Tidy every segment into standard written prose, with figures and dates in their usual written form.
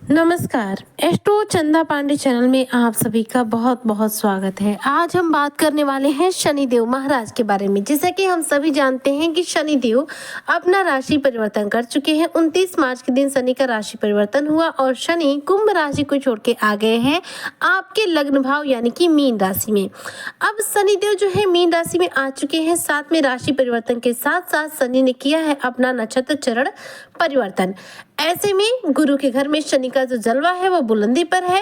नमस्कार। एस्ट्रो चंदा पांडे चैनल में आप सभी का बहुत बहुत स्वागत है। आज हम बात करने वाले हैं शनिदेव महाराज के बारे में। जैसा कि हम सभी जानते हैं कि शनिदेव अपना राशि परिवर्तन कर चुके हैं। 29 मार्च के दिन शनि का राशि परिवर्तन हुआ और शनि कुंभ राशि को छोड़ के आ गए हैं आपके लग्न भाव यानी कि मीन राशि में। अब शनिदेव जो है मीन राशि में आ चुके हैं। साथ में राशि परिवर्तन के साथ साथ शनि ने किया है अपना नक्षत्र चरण परिवर्तन। ऐसे में गुरु के घर में शनि का जो जलवा है वो बुलंदी पर है।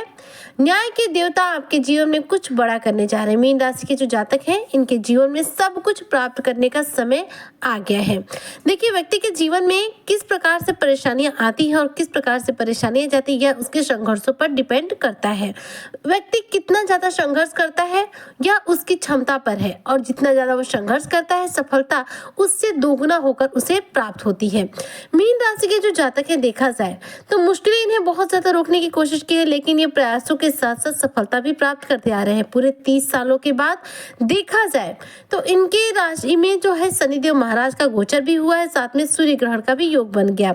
न्याय के देवता आपके जीवन में कुछ बड़ा करने जा रहे हैं। मीन राशि के जो जातक हैं इनके जीवन में सब कुछ प्राप्त करने का समय आ गया है। देखिए, व्यक्ति के जीवन में किस प्रकार से परेशानियां आती हैं और किस प्रकार से परेशानियां जाती है उसके संघर्षों पर डिपेंड करता है। व्यक्ति कितना ज्यादा संघर्ष करता है या उसकी क्षमता पर है, और जितना ज्यादा वो संघर्ष करता है सफलता उससे दोगुना होकर उसे प्राप्त होती है। मीन राशि के जो जातक है देखा जाए तो मुश्किलें इन्हें बहुत ज्यादा रोकने की कोशिश की है, लेकिन ये प्रयासों के साथ साथ सफलता भी प्राप्त करते आ रहे हैं। पूरे 30 सालों के बाद देखा जाए तो इनके राशि में जो है शनिदेव महाराज का गोचर भी हुआ है, साथ में सूर्य ग्रहण का भी योग बन गया।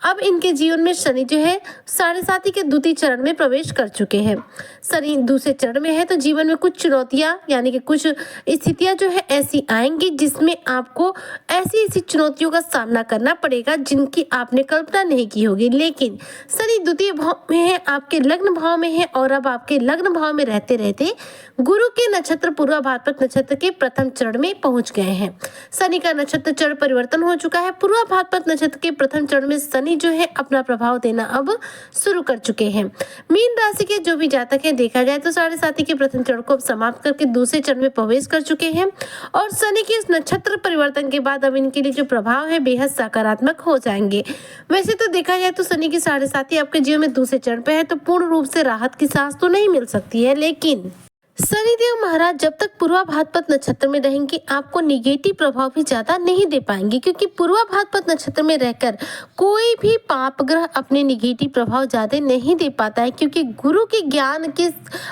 अब इनके जीवन में शनि जो है 7.5 के द्वितीय चरण में प्रवेश कर चुके हैं। शनि दूसरे चरण में है तो जीवन में कुछ चुनौतियां यानी कि कुछ स्थितियां जो है ऐसी आएंगी जिसमें आपको ऐसी चुनौतियों का सामना करना पड़ेगा जिनकी आपने कल्पना नहीं की होगी। लेकिन शनि द्वितीय भाव में है, आपके लग्न भाव में है, और अब आपके लग्न भाव में रहते रहते गुरु के नक्षत्र पूर्वा भाद्रपद नक्षत्र के प्रथम चरण में पहुंच गए हैं। शनि का नक्षत्र चरण परिवर्तन हो चुका है। पूर्वा भाद्रपद नक्षत्र के प्रथम चरण में शनि जो है अपना प्रभाव देना अब शुरू कर चुके हैं। मीन राशि के जो भी जातक हैं देखा जाए तो 7.5 के प्रथम चरण को अब समाप्त करके दूसरे चरण में प्रवेश कर चुके हैं, और शनि के इस नक्षत्र परिवर्तन के बाद अब इनके लिए जो प्रभाव है बेहद सकारात्मक हो जाएंगे। वैसे तो देखा जाए तो शनि की 7.5 आपके जीवन में दूसरे चरण पे है तो पूर्ण रूप से राहत की सांस तो नहीं मिल सकती है, लेकिन शनिदेव महाराज जब तक पूर्वा भाद्रपद नक्षत्र में रहेंगे आपको निगेटिव प्रभाव भी ज्यादा नहीं दे पाएंगे, क्योंकि पूर्वा भाद्रपद नक्षत्र में रहकर कोई भी पाप ग्रह अपने निगेटिव प्रभाव ज्यादा नहीं दे पाता है, क्योंकि गुरु के ज्ञान के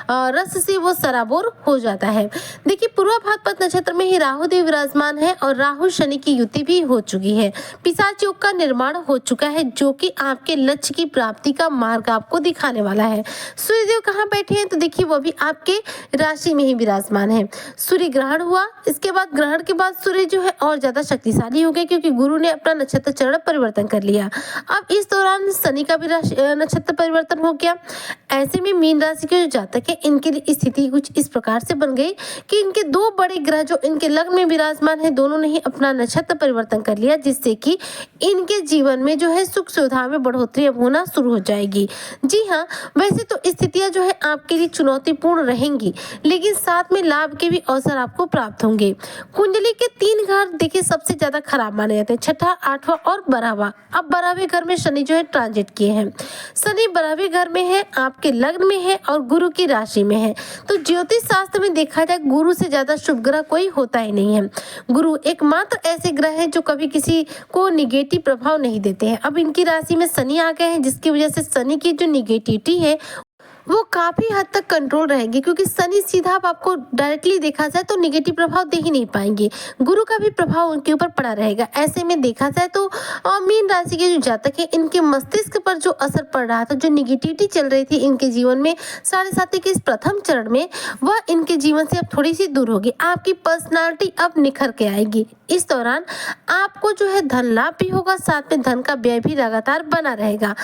रस से वो सराबोर हो जाता है। देखिए, पूर्वा भाद्रपद नक्षत्र में ही राहु देव विराजमान है और राहु शनि की युति भी हो चुकी है। पिशाच योग का निर्माण हो चुका है जो कि आपके लक्ष्य की प्राप्ति का मार्ग आपको दिखाने वाला है। सूर्यदेव कहाँ बैठे हैं तो देखिए वो भी आपके राशि में ही विराजमान है। सूर्य ग्रहण हुआ, इसके बाद ग्रहण के बाद सूर्य जो है और ज्यादा शक्तिशाली हो गए, क्योंकि गुरु ने अपना नक्षत्र चरण परिवर्तन कर लिया। अब इस दौरान शनि का भी नक्षत्र परिवर्तन हो गया। ऐसे में मीन राशि के जो जातक है इनके लिए स्थिति कुछ इस प्रकार से बन गई कि इनके दो बड़े ग्रह जो इनके लग्न में विराजमान है दोनों ने ही अपना नक्षत्र परिवर्तन कर लिया, जिससे कि इनके जीवन में जो है सुख सुविधा में बढ़ोतरी अब होना शुरू हो जाएगी। जी हाँ, वैसे तो स्थितियां जो है आपके लिए चुनौतीपूर्ण रहेंगी, लेकिन साथ में लाभ के भी अवसर आपको प्राप्त होंगे। कुंडली के 3 घर देखिए सबसे ज्यादा खराब माने जाते हैं, 6ठा, 8वां और 12वां। अब 12वें घर में शनि जो है ट्रांजिट किए हैं। शनि 12वें घर में है, आपके लग्न में है और गुरु की राशि में है। तो ज्योतिष शास्त्र में देखा जाए गुरु से ज्यादा शुभ ग्रह कोई होता ही नहीं है। गुरु एकमात्र ऐसे ग्रह है जो कभी किसी को निगेटिव प्रभाव नहीं देते हैं। अब इनकी राशि में शनि आ गए हैं, जिसकी वजह से शनि की जो निगेटिविटी है वो काफी हद तक कंट्रोल रहेगी, क्योंकि शनि सीधा आपको डायरेक्टली देखा जाए तो निगेटिव प्रभाव दे ही नहीं पाएंगे। गुरु का भी प्रभाव उनके ऊपर पड़ा रहेगा। ऐसे में देखा जाए तो मीन राशि के जो जातक है इनके मस्तिष्क पर जो असर पड़ रहा था, जो निगेटिविटी चल रही थी इनके जीवन में 7.5 के इस प्रथम चरण में, वह इनके जीवन से अब थोड़ी सी दूर होगी। आपकी पर्सनालिटी अब निखर के आएगी। इस दौरान आपको जो है धन लाभ भी होगा, साथ में धन का व्यय भी लगातार बना रहेगा।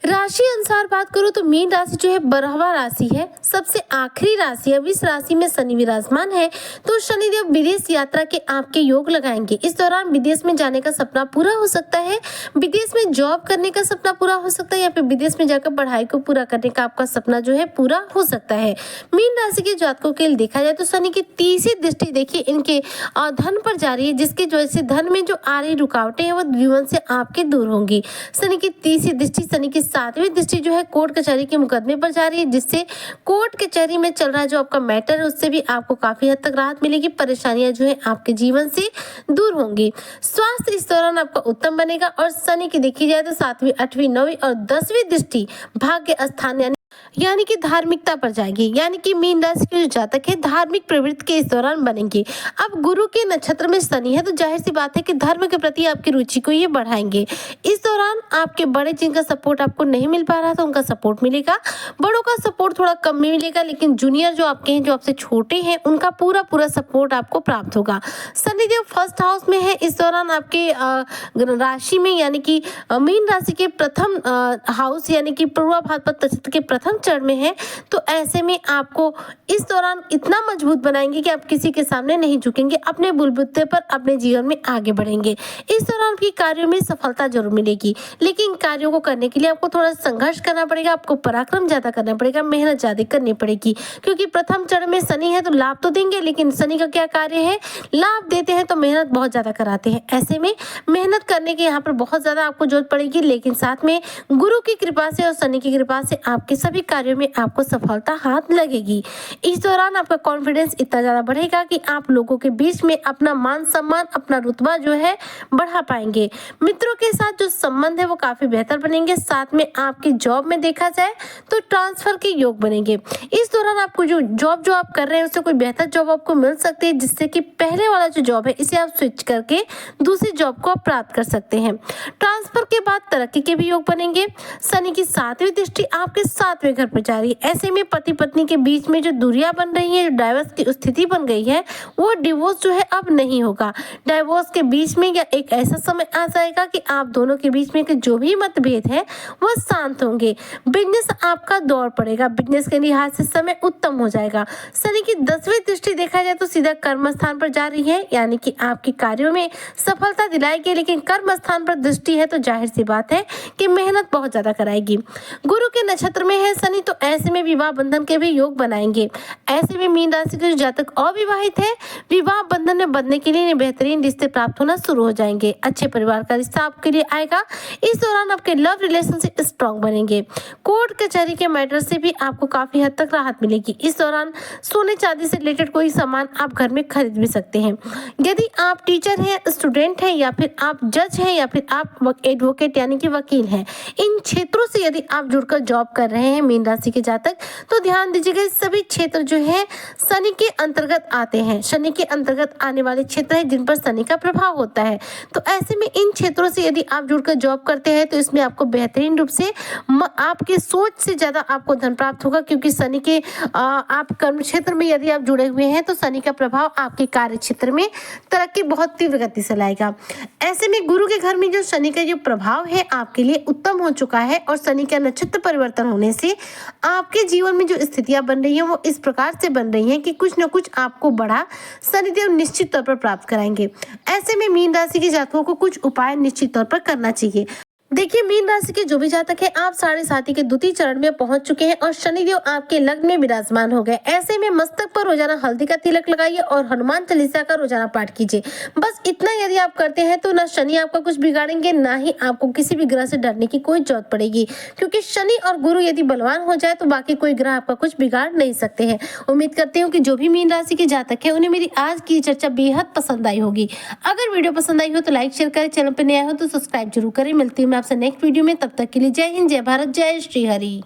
राशि अनुसार बात करूं तो मीन राशि जो है 12वां राशि है, सबसे आखिरी राशि है। अब इस राशि में शनि विराजमान है तो शनिदेव विदेश यात्रा के आपके योग लगाएंगे। इस दौरान विदेश में जाने का सपना पूरा हो सकता है, विदेश में जॉब करने का सपना पूरा हो सकता है, या फिर विदेश में जाकर पढ़ाई को पूरा करने का आपका सपना जो है पूरा हो सकता है। मीन राशि के जातकों के लिए देखा जाए तो शनि की 30वीं दृष्टि देखिए इनके धन पर जा रही है, जिसकी वजह से धन में जो आ रही रुकावटें हैं वो जीवन से आपके दूर होंगी। शनि की 30वीं दृष्टि शनि की 7वीं दृष्टि जो है कोर्ट कचहरी के मुकदमे पर जा रही है, जिससे कोर्ट कचहरी में चल रहा जो आपका मैटर है उससे भी आपको काफी हद तक राहत मिलेगी। परेशानियां जो है आपके जीवन से दूर होंगी। स्वास्थ्य इस दौरान आपका उत्तम बनेगा, और शनि की देखी जाए तो 7वीं, 8वीं, 9वीं और 10वीं दृष्टि भाग्य स्थान यानी यानी कि धार्मिकता पर जाएगी, यानी कि मीन राशि के जो जातक है धार्मिक प्रवृत्ति के इस दौरान बनेंगे। अब गुरु के नक्षत्र में शनि है तो जाहिर सी बात है कि धर्म के प्रति आपकी रुचि को ये बढ़ाएंगे। इस दौरान आपके बड़े जिनका सपोर्ट आपको नहीं मिल पा रहा था उनका सपोर्ट मिलेगा, बड़ों का सपोर्ट थोड़ा कम में मिलेगा, लेकिन जूनियर जो आपके हैं जो आपसे छोटे हैं उनका पूरा पूरा सपोर्ट आपको प्राप्त होगा। शनिदेव फर्स्ट हाउस में है इस दौरान आपके राशि में, यानी कि मीन राशि के प्रथम हाउस यानी कि पूर्वा भाद्रपद नक्षत्र के प्रथम चरण में है। तो ऐसे में आपको इस दौरान इतना मजबूत बनाएंगे कि आप किसी के सामने नहीं झुकेंगे, अपने बलबूते पर अपने जीवन में आगे बढ़ेंगे। इस दौरान आपकी कार्यों में सफलता जरूर मिलेगी, लेकिन कार्यों को करने के लिए आपको थोड़ा संघर्ष करना पड़ेगा, आपको पराक्रम ज्यादा करना पड़ेगा, मेहनत ज्यादा करनी पड़ेगी, क्योंकि प्रथम चरण में शनि है तो लाभ तो देंगे, लेकिन शनि का क्या कार्य है, लाभ देते हैं तो मेहनत बहुत ज्यादा कराते हैं। ऐसे में मेहनत करने की यहाँ पर बहुत ज्यादा आपको जरूरत पड़ेगी, लेकिन साथ में गुरु की कृपा से और शनि की कृपा से आपके सभी कार्यों में आपको सफलता हाथ लगेगी। इस दौरान आपका कॉन्फिडेंस इतना ज्यादा बढ़ेगा कि आप लोगों के बीच में अपना मान सम्मान, अपना रुतबा जो है बढ़ा पाएंगे। मित्रों के साथ जो संबंध है वो काफी बेहतर बनेंगे। साथ में आपकी जॉब में देखा जाए तो ट्रांसफर के योग बनेंगे। इस दौरान आपको जो जॉब जो आप कर रहे हैं उससे कोई बेहतर जॉब आपको मिल सकती है, जिससे कि पहले वाला जो जॉब है इसे आप स्विच करके दूसरी जॉब को आप प्राप्त कर सकते हैं। ट्रांसफर के बाद तरक्की के भी योग बनेंगे। शनि की 7वीं दृष्टि आपके 7वें घर पर जा रही है। ऐसे में पति पत्नी के बीच में जो दूरियां बन रही है, जो डाइवोर्स की स्थिति बन गई है, वो डिवोर्स जो है अब नहीं होगा। डाइवोर्स के बीच में या एक ऐसा समय आ जाएगा कि आप दोनों के बीच में के जो भी मतभेद है वो शांत होंगे। बिजनेस आपका दौड़ पड़ेगा, बिजनेस के लिहाज से समय उत्तम हो जाएगा। शनि की 10वीं दृष्टि देखा जाए तो सीधा कर्म स्थान पर जा रही है, यानी कि आपके कार्यों में सफलता दिलाएगी, लेकिन कर्म स्थान पर दृष्टि है तो जाहिर सी बात है कि मेहनत बहुत ज्यादा कराएगी। गुरु के नक्षत्र में है शनि तो ऐसे में विवाह बंधन के भी योग बनाएंगे। ऐसे में मीन राशि के जो जातक अविवाहित है, विवाह बंधन में बंधने के लिए बेहतरीन रिश्ते प्राप्त होना शुरू हो जाएंगे। अच्छे परिवार का रिश्ता आपके लिए आएगा। इस दौरान आपके लव रिलेशनशिप स्ट्रांग बनेंगे। कोर्ट कचहरी के मैटर से भी आपको काफी हद तक राहत मिलेगी। इस दौरान सोने चांदी से रिलेटेड कोई सामान आप घर में खरीद भी सकते हैं। यदि आप टीचर हैं, स्टूडेंट हैं, या फिर आप जज हैं, या फिर आप एडवोकेट यानी कि वकील हैं, इन क्षेत्रों से यदि आप जुड़कर जॉब कर रहे हैं मीन राशि के जातक, तो ध्यान दीजिएगा सभी क्षेत्र जो है शनि के अंतर्गत आते हैं। शनि के अंतर्गत आने वाले क्षेत्र है जिन पर शनि का प्रभाव होता है। तो ऐसे में इन क्षेत्रों से यदि आप जुड़कर जॉब करते हैं तो इसमें आपको बेहतरीन रूप से आपके सोच से ज्यादा आपको धन प्राप्त होगा, क्योंकि शनि के आप कर्म क्षेत्र में यदि आप जुड़े हुए हैं तो शनि का प्रभाव आपके कार्य क्षेत्र में तरक्की बहुत तीव्र गति से लाएगा। ऐसे में गुरु के घर में जो शनि का जो प्रभाव है आपके लिए उत्तम हो चुका है, और शनि का नक्षत्र परिवर्तन होने से आपके जीवन में जो स्थितियां बन रही हैं वो इस प्रकार से बन रही हैं कि कुछ न कुछ आपको बड़ा शनिदेव निश्चित तौर पर प्राप्त कराएंगे। ऐसे में मीन राशि के जातकों को कुछ उपाय निश्चित तौर पर करना चाहिए। देखिए, मीन राशि के जो भी जातक है आप 7.5 के द्वितीय चरण में पहुंच चुके हैं और शनिदेव आपके लग्न में विराजमान हो गए। ऐसे में मस्तक पर रोजाना हल्दी का तिलक लगाइए और हनुमान चालीसा का रोजाना पाठ कीजिए। बस इतना यदि आप करते हैं तो ना शनि आपका कुछ बिगाड़ेंगे, ना ही आपको किसी भी ग्रह से डरने की कोई जरूरत पड़ेगी, क्योंकि शनि और गुरु यदि बलवान हो जाए तो बाकी कोई ग्रह आपका कुछ बिगाड़ नहीं सकते हैं। उम्मीद करती हूँ कि जो भी मीन राशि के जातक है उन्हें मेरी आज की चर्चा बेहद पसंद आई होगी। अगर वीडियो पसंद आई हो तो लाइक शेयर करें, चैनल पर नया हो तो सब्सक्राइब जरूर करें। मिलती हूँ आपसे नेक्स्ट वीडियो में, तब तक के लिए जय हिंद, जय भारत, जय श्री हरि।